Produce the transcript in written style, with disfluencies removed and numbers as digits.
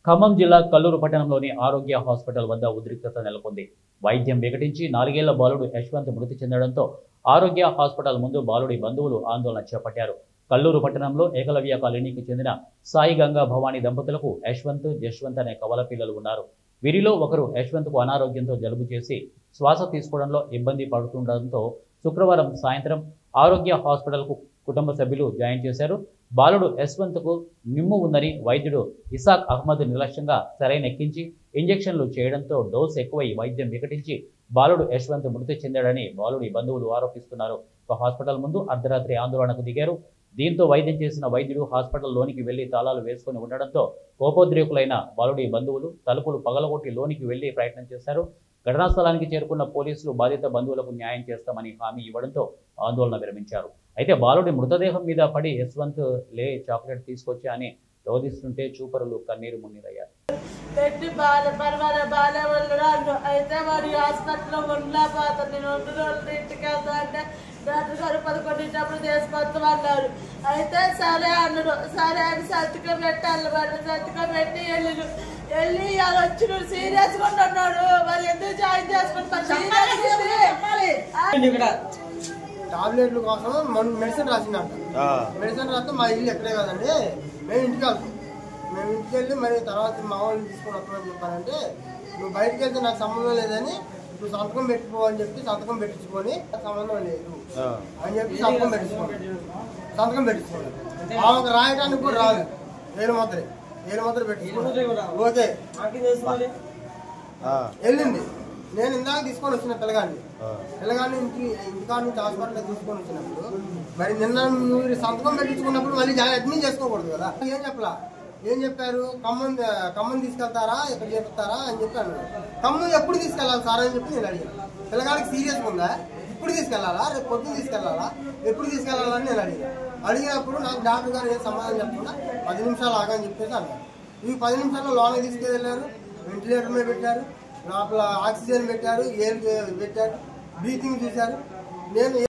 ఖమ్మం జిల్లా కల్లూరు పట్టణంలోని ఆరోగ్య హాస్పిటల్ వద్ద ఉద్రిక్తత నెలకొంది. వైద్యం వికటించి 4 ఏళ్ల బాలుడు యశ్వంత్ మృతి చెందడంతో ఆరోగ్య హాస్పిటల్ ముందు బాలుడి బంధువులు ఆందోళన చేపట్టారు. కల్లూరు పట్టణంలో ఏకలవ్య కాలనీకి చెందిన సాయి గంగా భవానీ దంపతులకు యశ్వంత్, జశ్వంత్ అనే కవల పిల్లలు ఉన్నారు. వీరిలో ఒకరు యశ్వంత్కు అనారోగ్యంతో జలుబు చేసి శ్వాస తీసుకోవడంలో ఇబ్బంది పడుతుండటంతో శుక్రవారం సాయంత్రం ఆరోగ్య హాస్పిటల్కు కుటుంబ సభ్యులు జాయిన్ చేశారు. బాలుడు యశ్వంత్కు నిమ్ము ఉందని వైద్యుడు ఇసాక్ అహ్మద్ నిర్లక్ష్యంగా సెలైన్ ఎక్కించి ఇంజెక్షన్లు చేయడంతో డోస్ ఎక్కువై వైద్యం వికటించి బాలుడు యశ్వంత్ మృతి చెందాడని బాలుడి బంధువులు ఆరోపిస్తున్నారు. హాస్పిటల్ ముందు అర్ధరాత్రి ఆందోళనకు దిగారు. దీంతో వైద్యం చేసిన వైద్యుడు హాస్పిటల్ లోనికి వెళ్లి తాళాలు వేసుకుని ఉండడంతో కోపోద్రేకులైన బాలుడి బంధువులు తలుపులు పగలగొట్టి లోనికి వెళ్లి ప్రయత్నం చేశారు. ఘటనా స్థలానికి చేరుకున్న పోలీసులు బాధిత బంధువులకు న్యాయం చేస్తామని హామీ ఇవ్వడంతో ఆందోళన విరమించారు. అయితే బాలుడి మృతదేహం మీద పడి యశ్వంత్ లే చాక్లెట్ తీసుకొచ్చా అని రోధిస్తుంటే చూపరులు కన్నీరు మున్నీరయ్యారు. అయితే మరి హాస్పిటల్లో ఉండలేకపోతే నేను 2 రోజులు ఇంటికి వెళ్తా అంటే డాక్టర్ గారు 11 తీసుకొస్తామన్నారు. అయితే సరే అన్నాడు. సరే అని సంతకం పెట్టాలి. సంతకం పెట్టి వెళ్ళి అది వచ్చి నువ్వు సీరియస్గా ఉన్నాడు. మరి ఎందుకు జాయిన్ చేసుకుంటారు? టాబ్లెట్ల కోసం మెడిసిన్ రాసిందంట. మెడిసిన్ రాస్తే మా ఇల్లు ఎక్కడే కదండి, మేము ఇంటికి వెళ్తాం. మేము ఇంటికి వెళ్ళి మరి తర్వాత మా వాళ్ళు తీసుకొని వస్తామని చెప్పానంటే, నువ్వు బయటకు వెళ్తే నాకు సంబంధం లేదని నువ్వు సంతకం పెట్టుకోవని చెప్పి సంతకం పెట్టించుకొని సంబంధం లేదు అని చెప్పి సంతకం పెట్టించుకోండి. ఆమెకు రాయడానికి కూడా రాదు. ఏలు మాత్రం పెట్టించుకోండి. ఓకే వెళ్ళింది. నేను ఇందాక తీసుకొని వచ్చిన పిల్లగాన్ని ఇంటికాడ నుంచి హాస్పిటల్ తీసుకొని వచ్చినప్పుడు మరి నిన్న మీరు సంతకం పెట్టించుకున్నప్పుడు మళ్ళీ అడ్మిట్ చేసుకోకూడదు కదా. ఏం చెప్పారు? ఖమ్మం తీసుకెళ్తారా, ఇక్కడ చేస్తారా అని చెప్పాను. ఖమ్మం ఎప్పుడు తీసుకెళ్ళాలి సార్ అని చెప్పి నేను అడిగాను. పిల్లగాడికి సీరియస్గా ఉందా, ఇప్పుడు తీసుకెళ్లాలా, రేపు పొద్దున్న తీసుకెళ్లాలా, ఎప్పుడు తీసుకెళ్లాలని నేను అడిగినప్పుడు నాకు డాక్టర్ గారు ఏం సమాధానం చెప్పకుండా 10 నిమిషాలు ఆగని చెప్పేసి అన్నారు. ఈ 10 నిమిషాల్లో లోనికి తీసుకెళ్ళారు. వెంటిలేటర్ మీద పెట్టారు, లోపల ఆక్సిజన్ పెట్టారు, ఎయిర్ పెట్టారు, బ్రీతింగ్ చూశారు. నేను